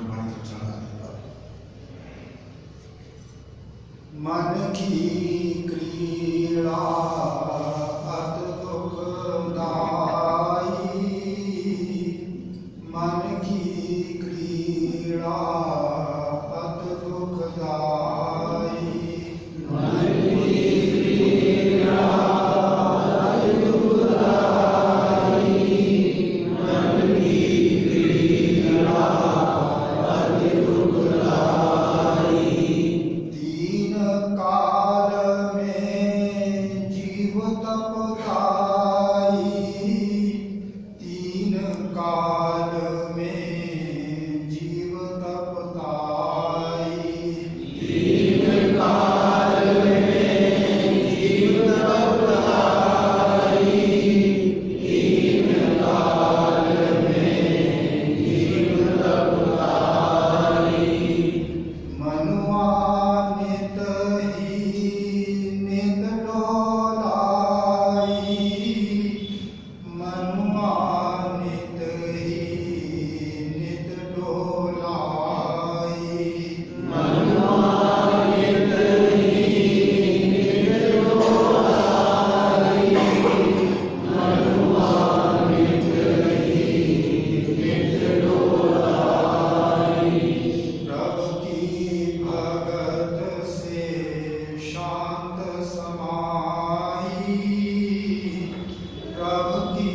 गुरबाणी तो चला मन की क्रीड़ा अत दुखदाई, मन की क्रीड़ा अत दुखदाई, मन की क्रीड़ा अत दुखदाई, मन की क्रीड़ा अत दुखदाई। तीन काल में जीव तपताई, तीन काल में जीव तपताई, तीन काल में जीव तपताई, तीन काल में जीव तपताई। मनुआ नित ही नित डोलाई, मनुआ नित ही नित डोलाई, मनुआ नित ही नित डोलाई, मनुआ नित ही नित डोलाई। प्रभु की भगत से शांत समाई, प्रभु की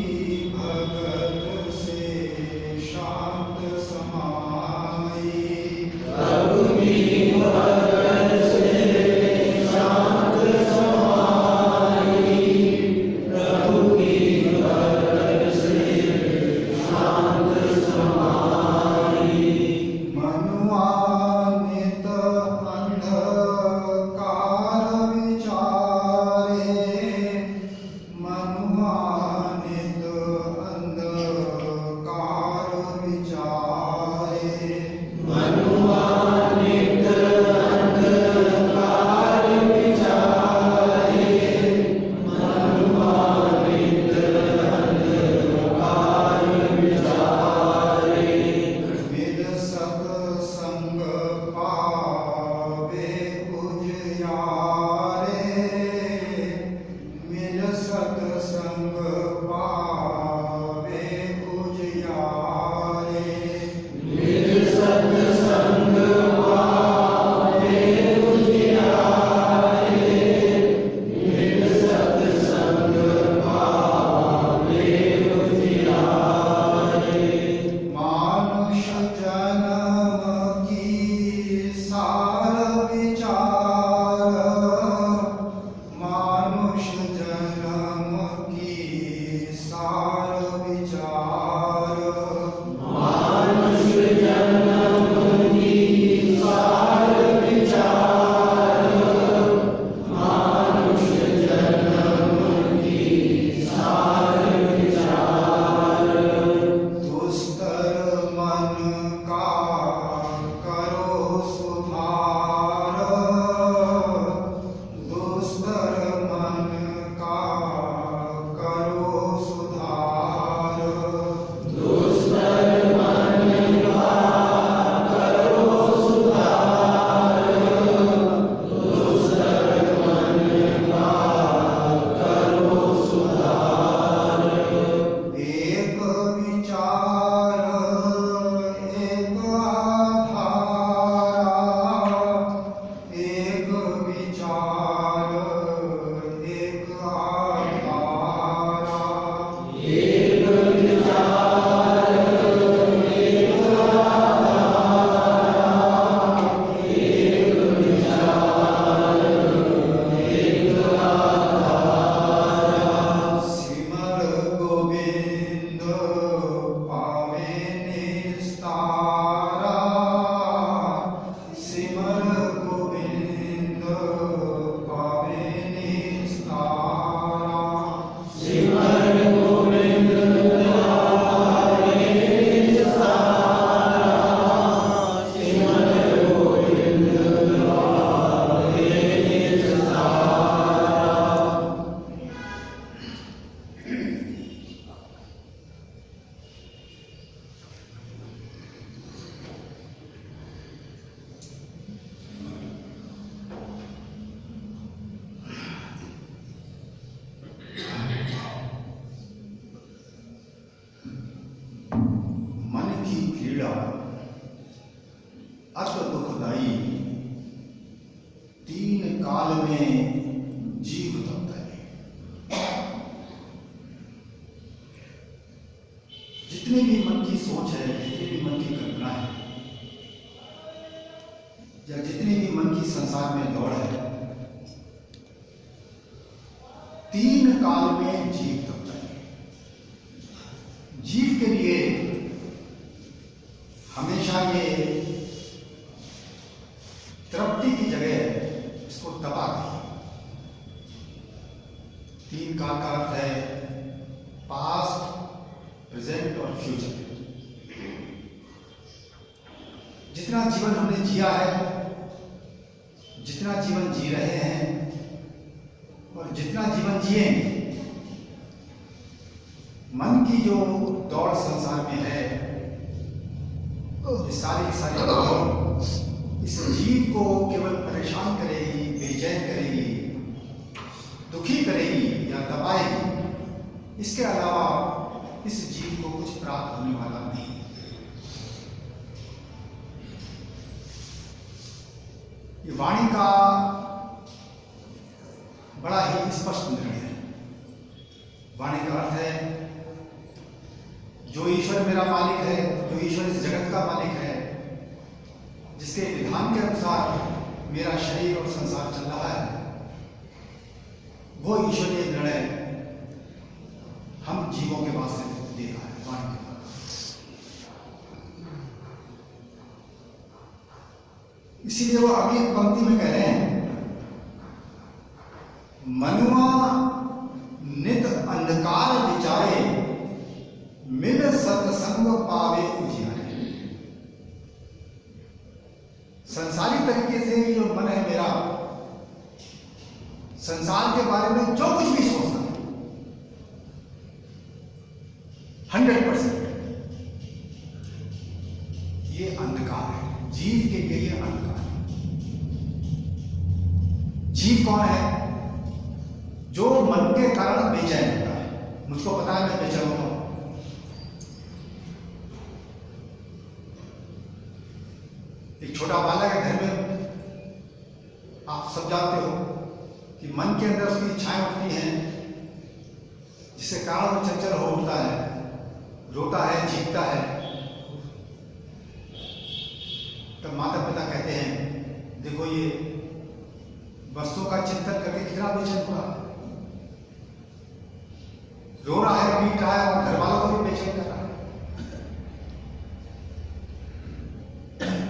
भगत से शांत समाई, प्रभु की भगत से शांत समाई, प्रभु की भगत से शांत समाई। मनुआ नित अंधकार विचारे, मनुआ नित अंधकार विचारे, मनुआ नित अंधकार विचारे, मनुआ नित अंधकार विचारे। मिल सत्संग पावे उजियारे, मिल सत्संग पावे उजियारे, मिल सत्संग पावे उजियारे, मिल सत्संग पावे उजियारे। मानुष जन्म की सार विचार, मानुष जन्म की सार विचार, मानुष जन्म की सार विचार, मानुष जन्म की सार विचार। दुस्तर मन का करो सुधार, दुस्तर मन का करो सुधार, दुस्तर मन का करो सुधार, दुस्तर मन का करो सुधार। एक विचार एक आधारा, एक विचार एक आधारा, एक विचार एक आधारा, एक विचार एक आधारा। सिमर गोविंद पावे निस्तारा, सिमर गोविंद पावे निस्तारा, सिमर गोविंद पावे निस्तारा, सिमर गोविंद पावे निस्तारा। पीड़ा, अत दुखदाई, तीन काल में जीव तपताई। जितनी भी मन की सोच है, जितनी भी मन की कल्पना है, या जितनी भी मन की संसार में दौड़ है, तीन काल में जीव तपता है। जीव के लिए हमेशा ये तृप्ति की जगह इसको तपा गई। तीन काल का अर्थ है पास्ट, प्रेजेंट और फ्यूचर। जितना जीवन हमने जिया है, जितना जीवन जी रहे हैं और जितना जीवन जिएंगे, मन की जो दौड़ संसार में है, ये सारी दौड़ इस जीव को केवल परेशान करेगी, बेचैन करेगी, दुखी करेगी या दबाएगी। इसके अलावा इस जीव को कुछ प्राप्त होने वाला नहीं। ये वाणी का बड़ा ही स्पष्ट निर्णय है। वाणी का अर्थ है जो ईश्वर मेरा मालिक है, जो ईश्वर इस जगत का मालिक है, जिसके विधान के अनुसार मेरा शरीर और संसार चल रहा है, वो ईश्वरीय निर्णय हम जीवों के वास्ते दे रहा है वाणी के द्वारा। इसीलिए वो अगली पंक्ति में कह रहे हैं, मनुआ नित अंधकार विचारे, मिल सत्संग पावे उजियारे। संसारी तरीके से जो मन है मेरा, संसार के बारे में जो कुछ भी सोचता है 100% ये अंधकार है। जीव के लिए ये अंधकार है। जीव कौन है? जो मन के कारण बेचैन होता है। मुझको पता है मैं बेचैन होता हूं। एक छोटा बालक है घर में, आप सब जानते हो कि मन के अंदर उसकी इच्छाएं उठती हैं, जिसके कारण वो चंचल हो उठता है, रोता है, चीखता है। तब माता पिता कहते हैं, देखो ये वस्तुओं का चिंतन करके कितना बेचैन हो रहा है, रो रहा है, पीट रहा है और घर वालों को भी बेचैन कर रहा है।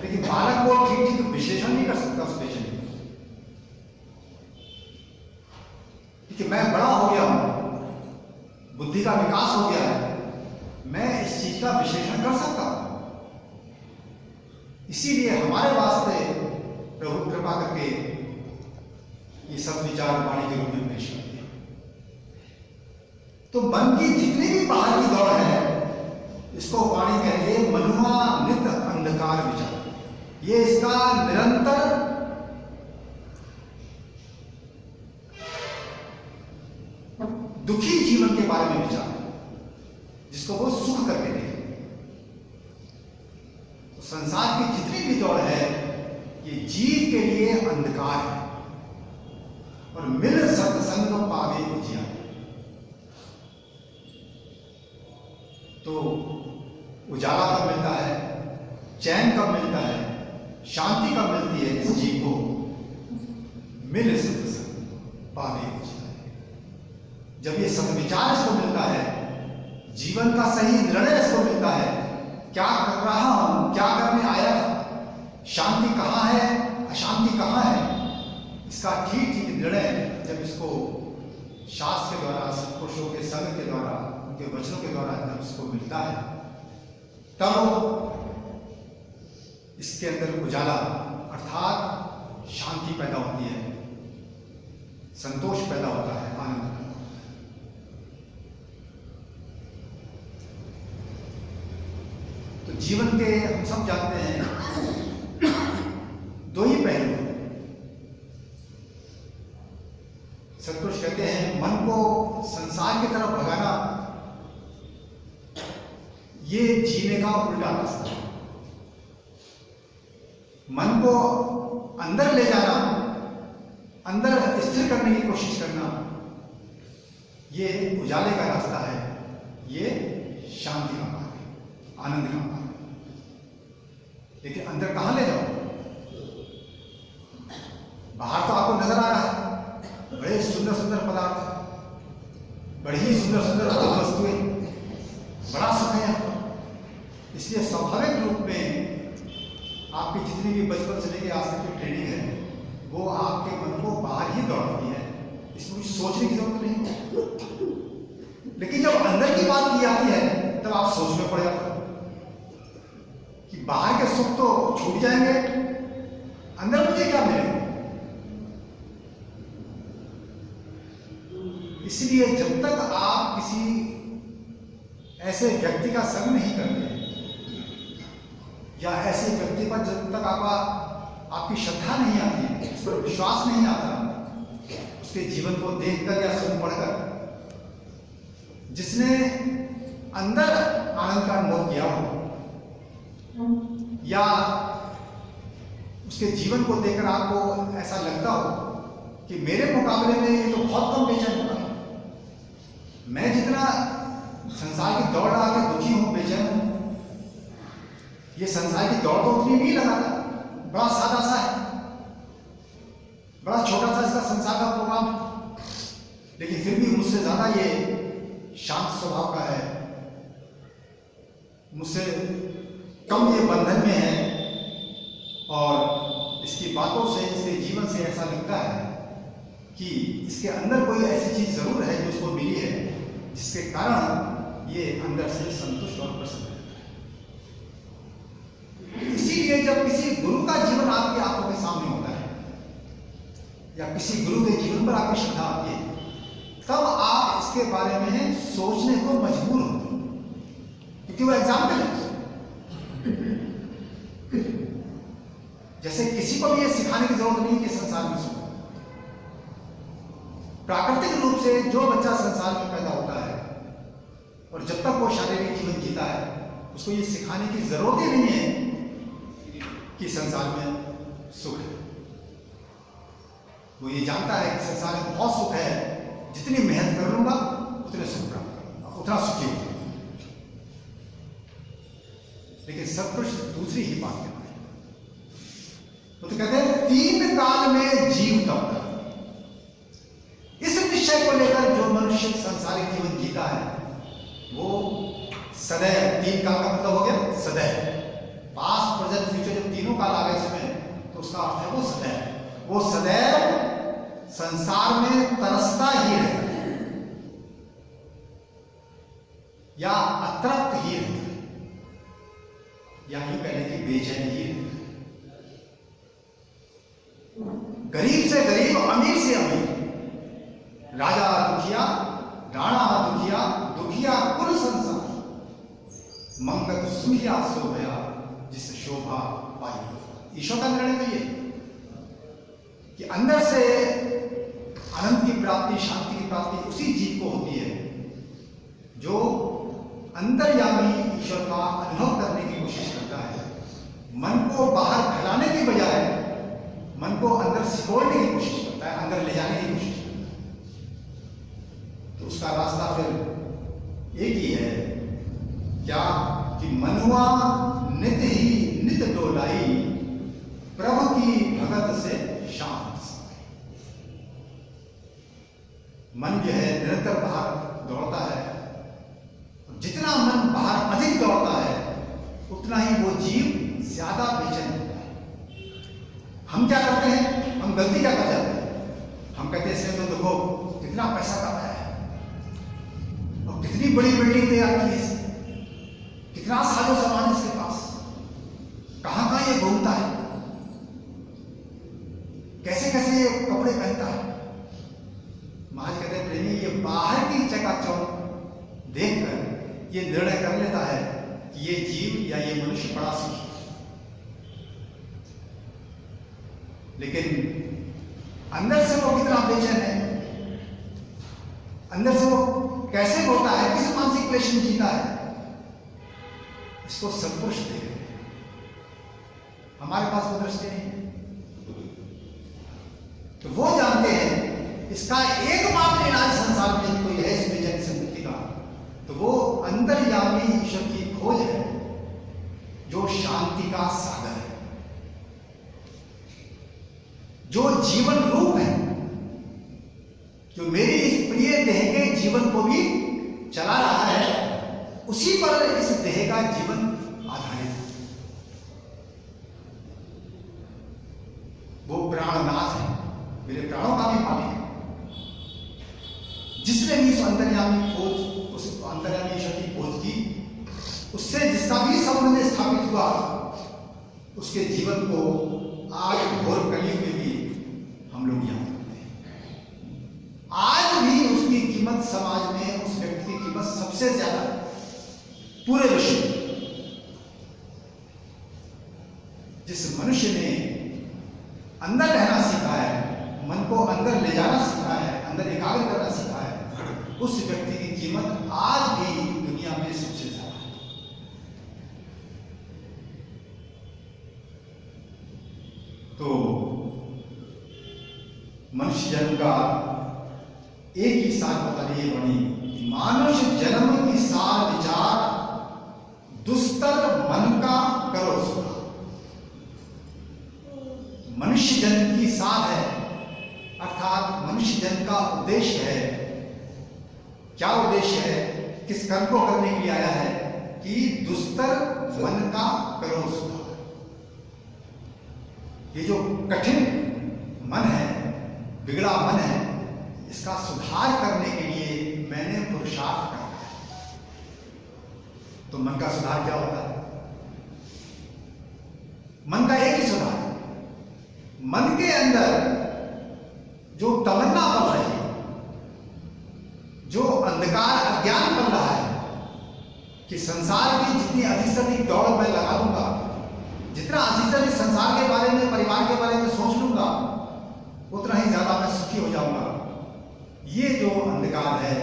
लेकिन बालक को ठीक विश्लेषण नहीं कर सकता उस बेचैनी को, क्योंकि मैं बड़ा हो गया हूं, बुद्धि का विकास हो गया है, मैं इस चीज का विश्लेषण कर सकता हूं। इसीलिए हमारे वास्ते प्रभु कृपा करके ये सब विचार वाणी के रूप में पेश करते हैं। तो मन की जितनी भी बाहर की दौड़ है, इसको वाणी कहेंगे मनुआ नित अंधकार विचार। ये इसका निरंतर दुखी जीवन के बारे में विचार है, जिसको वो सुख करके देखे। तो संसार की जितनी भी दौड़ है, ये जीव के लिए अंधकार है और मिल सत्संग पावे उजियारे। तो उजाला कब मिलता है, चैन कब मिलता है, शांति कब मिलती है इस जीव को? मिल सत्संग पावे उजियारे। जब ये सद्विचार इसको मिलता है, जीवन का सही निर्णय इसको मिलता है, क्या कर रहा हूं, क्या करने आया था, शांति कहां है, अशांति कहां है, इसका ठीक ठीक निर्णय जब इसको शास्त्र के द्वारा, सत्पुरुषों के संग के द्वारा, उनके वचनों के द्वारा जब इसको मिलता है, तब इसके अंदर उजाला अर्थात शांति पैदा होती है, संतोष पैदा होता है, आनंद पैदा होता है। तो जीवन के हम सब जानते हैं दो ही पहलू हैं। सत्पुरुष कहते हैं मन को संसार की तरफ भगाना ये जीने का उल्टा रास्ता है। मन को अंदर ले जाना, अंदर स्थिर करने की कोशिश करना, ये उजाले का रास्ता है, ये शांति का मार्ग है, आनंद का मार्ग है। लेकिन अंदर कहां ले जाओ? बाहर तो आपको नजर आ रहा है बड़े सुंदर सुंदर पदार्थ, बड़ी ही सुंदर सुंदर वस्तुएं, बड़ा सुख है। इसलिए स्वाभाविक रूप में आपकी जितनी भी बचपन से लेकर आज तक की ट्रेनिंग है वो आपके मन को बाहर ही दौड़ाती है, इसमें कुछ सोचने की जरूरत नहीं। लेकिन जब अंदर की बात की आती है तब आप सोच में पड़ जाते हो कि बाहर के सुख तो छूट जाएंगे, अंदर मुझे क्या मिलेगा। इसलिए जब तक आप किसी ऐसे व्यक्ति का संग नहीं करते या ऐसे व्यक्ति पर जब तक आपकी श्रद्धा नहीं आती, उस पर विश्वास नहीं आता, उसके जीवन को देखकर या सुन पढ़कर, जिसने अंदर आनंद का अनुभव किया हो या उसके जीवन को देखकर आपको ऐसा लगता हो कि मेरे मुकाबले में ये तो बहुत कम बेचैन होगा, मैं जितना संसार की दौड़ लगा के दुखी हूं, बेचैन हूं, ये संसार की दौड़ तो उतनी नहीं लगाता, बड़ा सादा सा है, बड़ा छोटा सा इसका संसार का प्रोग्राम, लेकिन फिर भी मुझसे ज्यादा ये शांत स्वभाव का है, मुझसे कम ये बंधन में है। और इसकी बातों से, इसके जीवन से ऐसा लगता है कि इसके अंदर कोई ऐसी चीज जरूर है जो उसको मिली है, जिसके कारण ये अंदर से संतुष्ट और प्रसन्न रहता है। इसीलिए जब किसी गुरु का जीवन आपकी आंखों के सामने होता है या किसी गुरु के जीवन पर आपकी श्रद्धा आती है, तब आप इसके बारे में सोचने को मजबूर होते हैं, क्योंकि वो एग्जाम्पल है। जैसे किसी को भी ये सिखाने की जरूरत नहीं कि संसार में सुख, प्राकृतिक रूप से जो बच्चा संसार में पैदा होता है और जब तक वो शारीरिक जीवन जीता है, उसको ये सिखाने की जरूरत ही नहीं है कि संसार में सुख है। वो ये जानता है कि संसार में बहुत सुख है, जितनी मेहनत कर लूंगा उतने सुख प्राप्त करूंगा, उतना सुखी होगा। लेकिन सत्पुरुष दूसरी ही बात कहते हैं, तो कहते हैं 3 काल में जीव तपता। इस निश्चय को लेकर जो मनुष्य सांसारिक जीवन जीता है वो सदैव, 3 काल का मतलब हो गया सदैव, पास्ट प्रेजेंट फ्यूचर, जब तीनों काल आ गए इसमें तो उसका अर्थ है वो सदैव संसार में तरसता ही रहता है या अतृप्त ही रहता है, या यूं कह लें कि बेचैन ही रहता है। गरीब से गरीब, अमीर से अमीर, राजा दुखिया, राणा दुखिया, दुखिया कुल संसार, मंगत सुखिया सो गया जिस शोभा पाई। ईश्वर का निर्णय तो ये कि अंदर से आनंद की प्राप्ति, शांति की प्राप्ति उसी जीव को होती है जो अंतर्यामी ईश्वर का अनुभव करने की कोशिश करता है, मन को बाहर फैलाने की बजाय मन को अंदर सिकोड़ने की कोशिश करता है, अंदर ले जाने की कोशिश करता है। तो उसका रास्ता फिर एक ही है, क्या कि मनुआ नित ही नित डोलाई, प्रभु की भगत से शांत। मन जो है निरंतर बाहर दौड़ता है, जितना मन बाहर अधिक दौड़ता है उतना ही वो जीव ज्यादा बेचैन होता है। हम क्या करते हैं, हम गलती क्या कर जाते हैं, हम कहते हैं इसने तो देखो कितना पैसा कमाया है और कितनी बड़ी बिल्डिंग तैयार की है, कितना साजो सामान इसके पास, कहां कहां ये घूमता है, कैसे कैसे ये कपड़े पहनता है। महाराज कहते हैं प्रेमी ये बाहर की चकाचौंध देखकर ये निर्णय कर लेता है कि ये जीव या ये मनुष्य बड़ा सुखी है, लेकिन अंदर से वो कितना बेचैन है, अंदर से वो कैसे होता है, किस मानसिक क्लेश में जीता है, इसको सत्पुरुष देख रहे हैं। हमारे पास वो दृष्टि नहीं है। तो वो जानते हैं इसका एकमात्र इलाज संसार में कोई है इस बेचैनी से मुक्ति का, तो वो अंतर्यामी ईश्वर की खोज है, जो शांति का सागर है, जो जीवन रूप है, जो मेरी इस प्रिय देह के जीवन को भी चला रहा है, उसी पर इस देह का जीवन आधारित है। वो प्राणनाथ है, मेरे प्राणों का भी मालिक है। जिसने भी उस अंतर्यामी खोज, उस अंतर्यामी ईश्वर की खोज की, उससे जिसका भी संबंध स्थापित हुआ, उसके जीवन को आज घोर कलयुग में भी हम लोग याद करते हैं। आज भी उसकी कीमत समाज में, उस व्यक्ति की कीमत सबसे ज्यादा पूरे विश्व में। जिस मनुष्य ने अंदर रहना सीखा है, मन को अंदर ले जाना सीखा है, अंदर एकाग्र करना सीखा है, उस व्यक्ति की कीमत आज भी दुनिया में सबसे ज्यादा है। तो मनुष्य जन्म का एक ही सार बता रही है वाणी, मानुष जन्म की सार विचार, दुस्तर मन का करो सुधार। मनुष्य जन्म की साध है, अर्थात मनुष्य जन्म का उद्देश्य है। क्या उद्देश्य है? किस कर्म को करने के लिए आया है? कि दुस्तर मन का करो सुधार। ये जो कठिन मन है, बिगड़ा मन है, इसका सुधार करने के लिए मैंने पुरुषार्थ करना है। तो मन का सुधार क्या होता है? मन का एक ही सुधार है, मन के अंदर जो तमन्ना बन रही है, जो अंधकार अज्ञान बन रहा है कि संसार की जितनी अधिक से अधिक दौड़ मैं लगा लूंगा, जितना अधिक से अधिक संसार के बारे में, परिवार के बारे में सोच लूंगा, उतना ही ज्यादा मैं सुखी हो जाऊंगा। ये जो अंधकार है,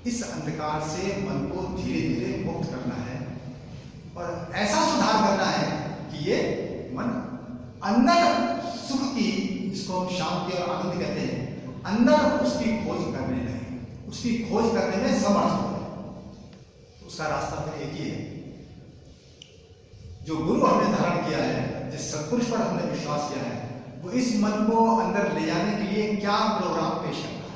इस अंधकार से मन को धीरे धीरे मुक्त करना है और ऐसा सुधार करना है कि ये मन अंदर सुख की, जिसको हम शांति और आनंद कहते हैं, अंदर उसकी खोज करने लगे, उसकी खोज करने में समर्थ हो। उसका रास्ता फिर एक ही है, जो गुरु हमने धारण किया है, जिस सत्पुरुष पर हमने विश्वास किया है, वो इस मन को अंदर ले जाने के लिए क्या प्रोग्राम पेश करता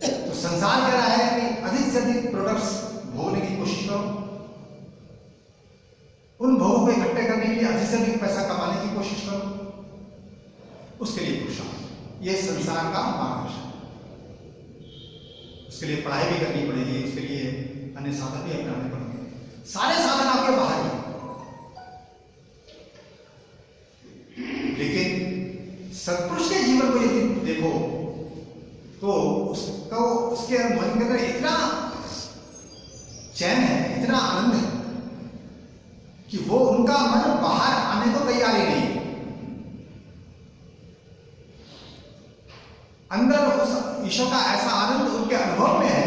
है। तो संसार कह रहा है कि अधिक से अधिक प्रोडक्ट्स भोगने की कोशिश करो, उन भोगों को इकट्ठे करने के लिए अधिक से अधिक पैसा कमाने की कोशिश करो, उसके लिए पुरुषार्थ, ये संसार का मार्गदर्शन। उसके लिए पढ़ाई भी करनी पड़ेगी, उसके लिए अन्य साधन भी अपनाने पड़ेंगे। सारे साधन आपके बाहर ही, लेकिन सत्पुरुष के जीवन को यदि देखो तो उसके मन के अंदर इतना चैन है, इतना आनंद है कि वो उनका मन बाहर आने को तैयार ही नहीं। अंदर उस ईश्वर का ऐसा आनंद उनके अनुभव में है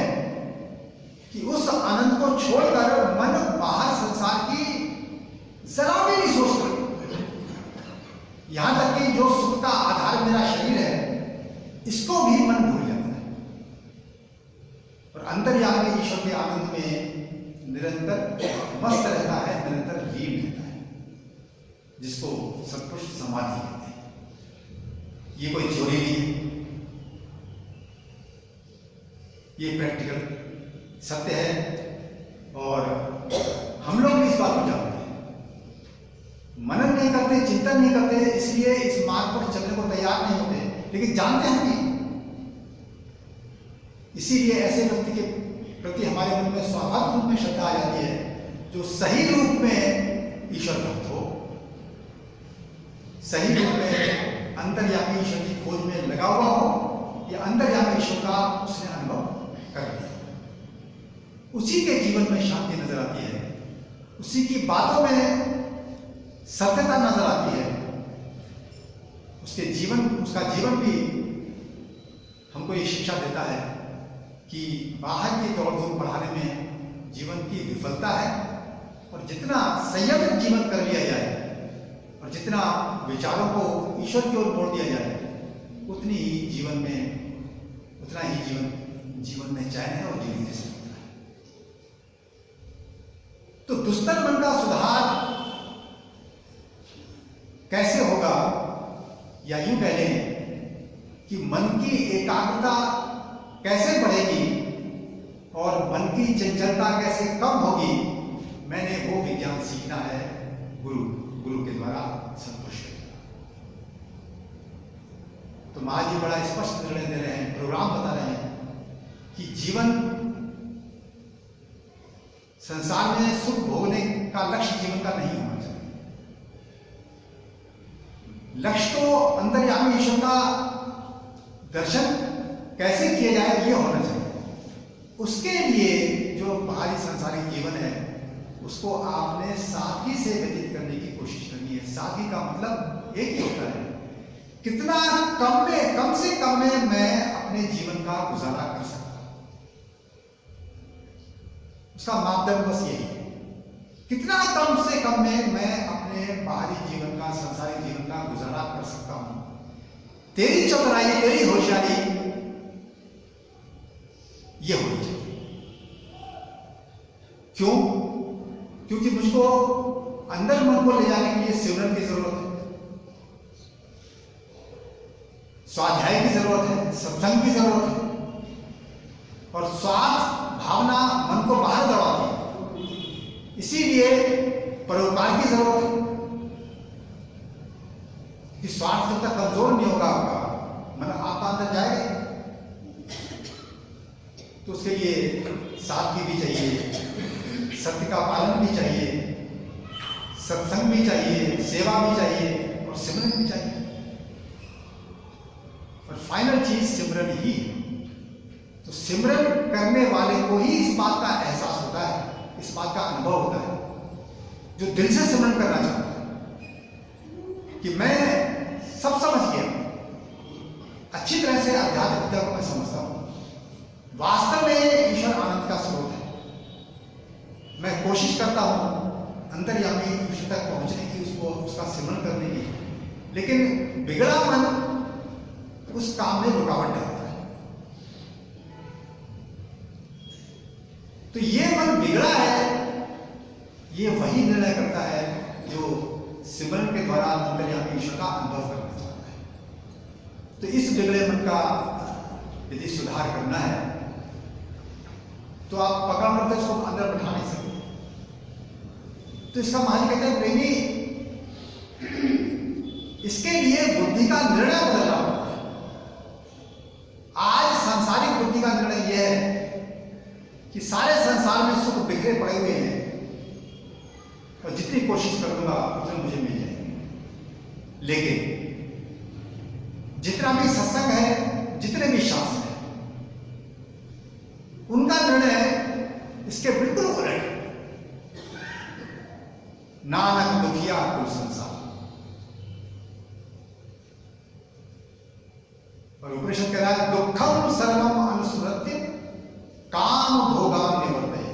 कि उस आनंद को छोड़कर मन बाहर संसार की जरा भी नहीं सोचता। यहां तक कि जो सुख का आधार मेरा शरीर है, इसको भी मन भूल जाता है और अंतर्यामी ईश्वर के आनंद में निरंतर मस्त रहता है, निरंतर लीन रहता है, जिसको सत्पुरुष समाधि कहते हैं। ये कोई थ्योरी नहीं है, ये प्रैक्टिकल सत्य है और हम लोग भी इस बात को जानते हैं। मनन नहीं करते, चिंतन नहीं करते, इसलिए इस मार्ग पर चलने को तैयार नहीं होते, लेकिन जानते हैं कि इसीलिए ऐसे व्यक्ति के प्रति हमारे मन में स्वाभाविक रूप में श्रद्धा आ जाती है, जो सही रूप में ईश्वर भक्त हो, सही रूप में अंतर्यामी ईश्वर की खोज में लगा हुआ हो, या अंतर्यामी ईश्वर का उसने अनुभव कर लिया, उसी के जीवन में शांति नजर आती है, उसी की बातों में सत्यता नजर आती है। उसका जीवन भी हमको ये शिक्षा देता है कि बाहर की दौड़ धूप बढ़ाने में जीवन की विफलता है और और जितना संयमित जीवन कर लिया जाए और जितना विचारों को ईश्वर की ओर मोड़ दिया जाए, उतना ही जीवन में चैन है और जीवन जैसे होता है। तो दुस्तर मन का सुधार कैसे होगा, या यूं कह लें कि मन की एकाग्रता कैसे बढ़ेगी और मन की चंचलता कैसे कम होगी, मैंने वो विज्ञान सीखना है गुरु के द्वारा संतुष्ट। तो महाराज जी बड़ा स्पष्ट निर्णय दे रहे हैं, प्रोग्राम बता रहे हैं कि जीवन संसार में सुख भोगने का लक्ष्य जीवन का नहीं होना चाहिए। लक्ष्य तो अंतर्यामी ईश्वर का दर्शन कैसे किया जाए ये होना चाहिए। उसके लिए जो बाहरी सांसारिक जीवन है उसको आपने सादगी से व्यतीत करने की कोशिश करनी है। सादगी का मतलब एक ही होता है, कितना कम से कम में मैं अपने जीवन का गुजारा कर सकता हूं। उसका मापदंड बस यही है, कितना कम से कम में मैं अपने बाहरी जीवन का, सांसारिक जीवन का गुजारा कर सकता हूं। तेरी चतुराई, तेरी होशियारी ये होनी चाहिए। क्यों? क्योंकि मुझको अंदर मन को ले जाने के लिए सिमरन की जरूरत है, स्वाध्याय की जरूरत है, सत्संग की जरूरत है, और स्वार्थ भावना मन को बाहर दौड़ाती है। इसीलिए परोपकार की जरूरत है कि स्वार्थ जब तक कमजोर नहीं होगा आपका, मन आपका अंदर जाएगा, तो उसके लिए सादगी भी चाहिए, सत्य का पालन भी चाहिए, सत्संग भी चाहिए, सेवा भी चाहिए और सिमरन भी चाहिए। और फाइनल चीज सिमरन ही है। तो सिमरन करने वाले को ही इस बात का एहसास होता है, इस बात का अनुभव होता है, जो दिल से सिमरन करना चाहता है कि मैं सब समझ गया, अच्छी तरह से अध्यात्म विद्या को मैं समझता हूं, वास्तव में ईश्वर आनंद का स्रोत है। मैं कोशिश करता हूं अंतर्यामी ईश्वर तक पहुंचने की, उसका सिमरन करने की, लेकिन बिगड़ा मन उस काम में रुकावट डालता है। तो ये मन बिगड़ा है, ये वही निर्णय करता है जो सिमरन के द्वारा अंतर्यामी ईश्वर का अनुभव करना चाहता है। तो इस बिगड़े मन का यदि सुधार करना है तो आप पकड़ करके उसको अंदर बैठा नहीं सकते। तो इसका महाराज कहते हैं प्रेमी, इसके लिए बुद्धि का निर्णय बदलना होता है। आज सांसारिक बुद्धि का निर्णय यह है कि सारे संसार में सुख बिखरे पड़े हुए हैं और जितनी कोशिश करूंगा उतने मुझे मिल जाएंगे। लेकिन जितना भी सत्संग है, जितने भी शास्त्र हैं, उनका निर्णय इसके बिल्कुल उलट है। नानक दुखिया कुल संसार, और उपनिषद कह रहा है दुखम सर्वम अनुस्मृत्य काम भोगा निवर्तये।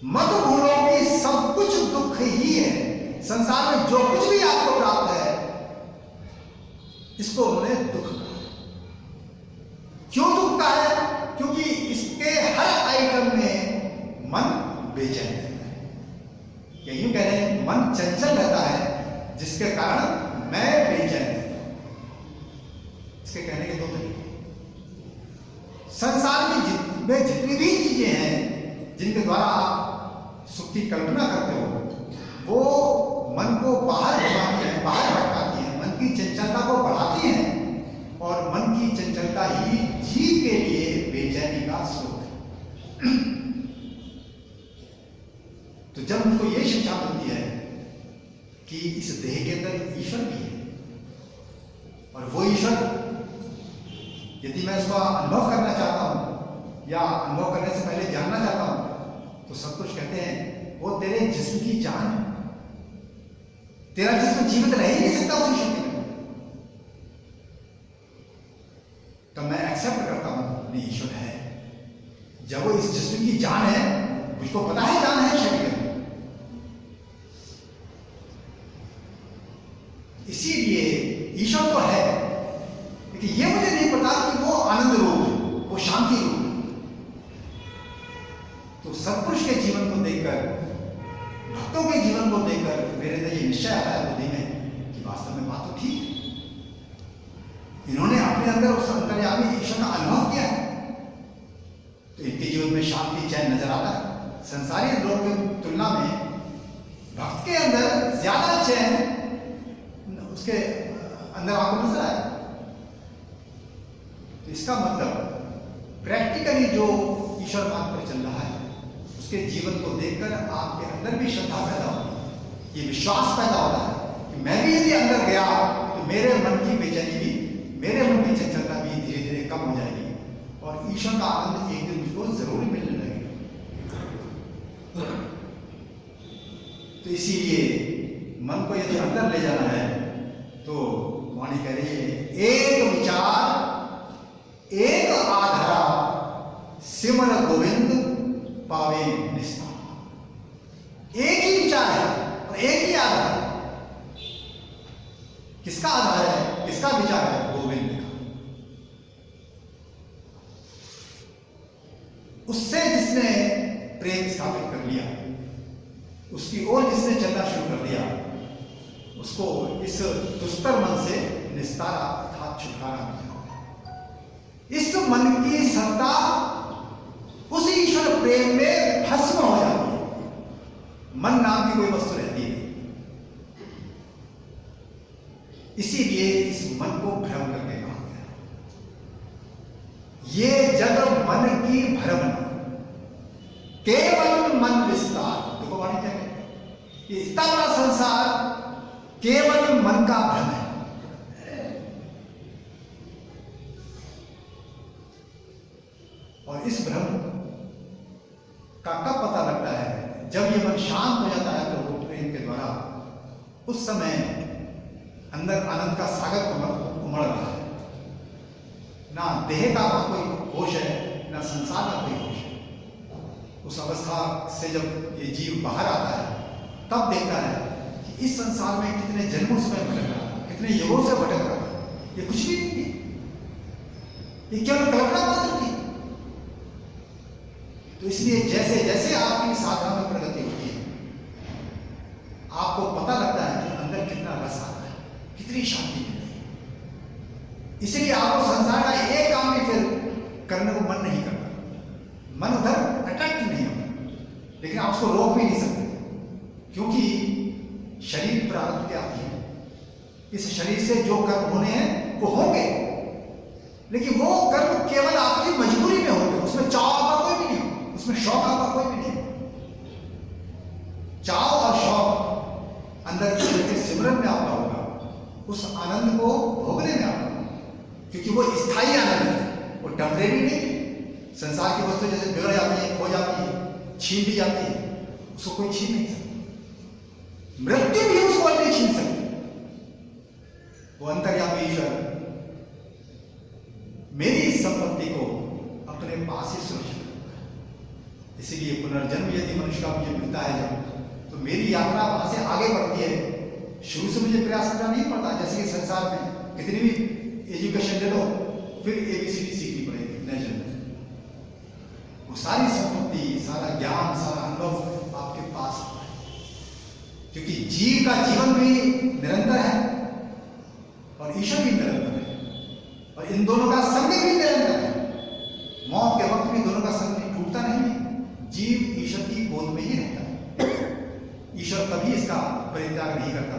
मत भूलो कि सब कुछ दुख ही है। संसार में जो कुछ भी आपको प्राप्त है इसको उन्होंने दुख कहा। क्यों दुख कहा है? क्योंकि इसके हर आइटम में मन बेचैन रहता है, या यूं कह रहे हैं मन चंचल रहता है, जिसके कारण मैं बेचैन रहता हूं। इसके कहने के दो तरीके। संसार में जितनी भी चीजें हैं जिनके द्वारा आप सुख की कल्पना करते हो, वो मन को बाहर भगाती हैं, बाहर भटकाती हैं, मन की चंचलता को बढ़ाती हैं, और मन की चंचलता ही जीव के लिए बेचैनी का स्रोत है। तो जब मुझको ये शिक्षा मिलती है कि इस देह के अंदर ईश्वर भी है, और वो ईश्वर यदि मैं उसका अनुभव करना चाहता हूं या अनुभव करने से पहले जानना चाहता हूं, तो सब कुछ कहते हैं वो तेरे जिस्म की जान है। तेरा जिस्म जीवित रह ही नहीं सकता उस ईश्वर के बिना। तो मैं एक्सेप्ट करता हूं नहीं, ईश्वर है। जब वो इस जिस्म की जान है, मुझको पता है जान है शरीर में, इसीलिए ईश्वर तो है, लेकिन ये मुझे नहीं पता कि वो आनंद रूप है, वो शांति रूप है। तो सत्पुरुष के जीवन को देखकर, भक्तों के जीवन को देखकर मेरे अंदर ये निश्चय आता है बुद्धि में कि वास्तव में बात तो ठीक है। इन्होंने अपने अंदर उस अंतर्यामी ईश्वर का अनुभव किया है, तो इनके जीवन में शांति चैन नजर आता है। संसारी लोगों की तुलना में भक्त के अंदर ज्यादा चैन उसके अंदर आपको नजर आए। तो इसका मतलब प्रैक्टिकली जो ईश्वर मार्ग पर चल रहा है उसके जीवन को देखकर आपके अंदर भी श्रद्धा पैदा होती है, ये विश्वास पैदा होता है कि मैं भी यदि अंदर गया तो मेरे मन की बेचैनी भी, मेरे मन की चंचलता भी धीरे धीरे कम हो जाएगी और ईश्वर का आनंद एक दिन मुझको जरूर मिलने लगेगा। तो इसीलिए मन को यदि अंदर ले जाना है तो वाणी कह रही है, एक विचार एक आधारा सिमर गोविंद पावे निस्तार। एक ही विचार है और एक ही आधार है। किसका आधार है, किसका विचार है? गोविंद का। उससे जिसने प्रेम स्थापित कर लिया, उसकी ओर जिसने चलना शुरू कर दिया, उसको इस दुस्तर मन से निस्तारा अर्थात छुटकारा मिला। इस मन की सत्ता उस ईश्वर प्रेम में भस्म हो जाती है। मन नाम की कोई वस्तु रहती है, इसीलिए इस मन को भ्रम करके कहा गया। ये जग मन की भ्रम, केवल मन विस्तार। देखो वाणी क्या है, ये इतना बड़ा संसार केवल मन का भ्रम है। और इस भ्रम का कब पता लगता है? जब ये मन शांत हो जाता है तो प्रेम के द्वारा, उस समय अंदर आनंद का सागर उमड़ रहा है। ना देह का कोई होश है, ना संसार का कोई होश है। उस अवस्था से जब ये जीव बाहर आता है तब देखता है कि इस संसार में कितने जन्मों से मैं भटक रहा था, कितने युगों से भटक रहा था, ये कुछ भी नहीं है, ये केवल कल्पना मात्र थी। तो इसलिए जैसे जैसे आपकी साधना में प्रगति होती है, आपको पता लगता है कि अंदर कितना रस आता है, कितनी शांति मिलती है। इसलिए आपको संसार का एक काम भी फिर करने को मन नहीं करता, मन उधर अट्रैक्ट नहीं होता, लेकिन आप उसको रोक भी नहीं सकते, क्योंकि शरीर प्रारब्ध के आती है। इस शरीर से जो कर्म होने हैं वो होंगे, लेकिन वो कर्म केवल आपकी मजबूरी में होंगे, उसमें चाव आपका कोई भी नहीं, उसमें शौक आपका कोई भी नहीं। चाव और शौक अंदर के सिमरन में आपका होगा, उस आनंद को भोगने में आपका, क्योंकि वो स्थायी आनंद है, वो टेम्परेरी नहीं। संसार की वस्तु जैसे बिगड़ जाती है, खो जाती है, छीन भी जाती है, उसको कोई छीन नहीं सकता। मृत्यु भी उसको नहीं छीन सकती। वो अंतर्यामी ईश्वर मेरी इस संपत्ति को अपने पास ही सुरक्षित रखता है। इसीलिए पुनर्जन्म यदि मनुष्य का मुझे मिलता है जब, तो मेरी यात्रा वहां से आगे बढ़ती है। शुरू से मुझे प्रयास करना नहीं पड़ता, जैसे कि संसार में कितनी भी एजुकेशन ले लो, फिर ABCD सीखनी पड़ेगी नए जन्म में। वो सारी संपत्ति, सारा ज्ञान, सारा अनुभव आपके पास होता है, क्योंकि जीव का जीवन भी निरंतर है और ईश्वर भी निरंतर है, और इन दोनों का संग भी निरंतर है। मौत के वक्त भी दोनों का संग टूटता नहीं है। जीव ईश्वर की गोद में ही रहता है, ईश्वर कभी इसका परित्याग नहीं करता।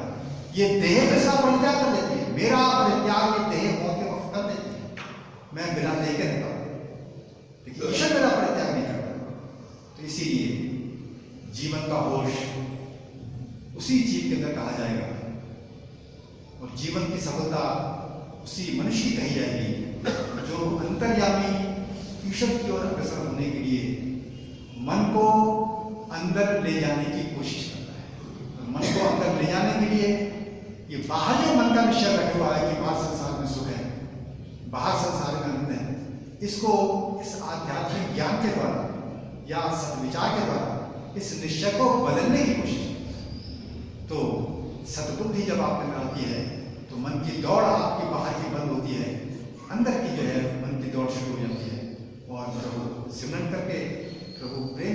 ये देह तो इसका परित्याग कर देती है, मेरा परित्याग ये देह मौत के वक्त कर देती है, मैं बिना देह के रहता हूं, लेकिन ईश्वर मेरा परित्याग नहीं करता। तो इसीलिए जीवन का होश उसी जीव के अंदर कहा जाएगा, और जीवन की सफलता उसी मनुष्य की कही जाएगी जो अंतर्यामी ईश्वर की ओर अग्रसर होने के लिए मन को अंदर ले जाने की कोशिश करता है। मन को अंदर ले जाने के लिए ये बाहर जो मन का निश्चय रखा हुआ है कि बाहर संसार में सुख है, बाहर संसार में आनंद है, इसको इस आध्यात्मिक ज्ञान के द्वारा या सद्विचार के द्वारा इस निश्चय को बदलने की कोशिश। तो सद्बुद्धि जब आप में आती है तो मन की दौड़ आपकी बाहर की बंद होती है, अंदर की जो है मन की दौड़ शुरू हो जाती है और प्रभु सिमरन करके प्रभु प्रेम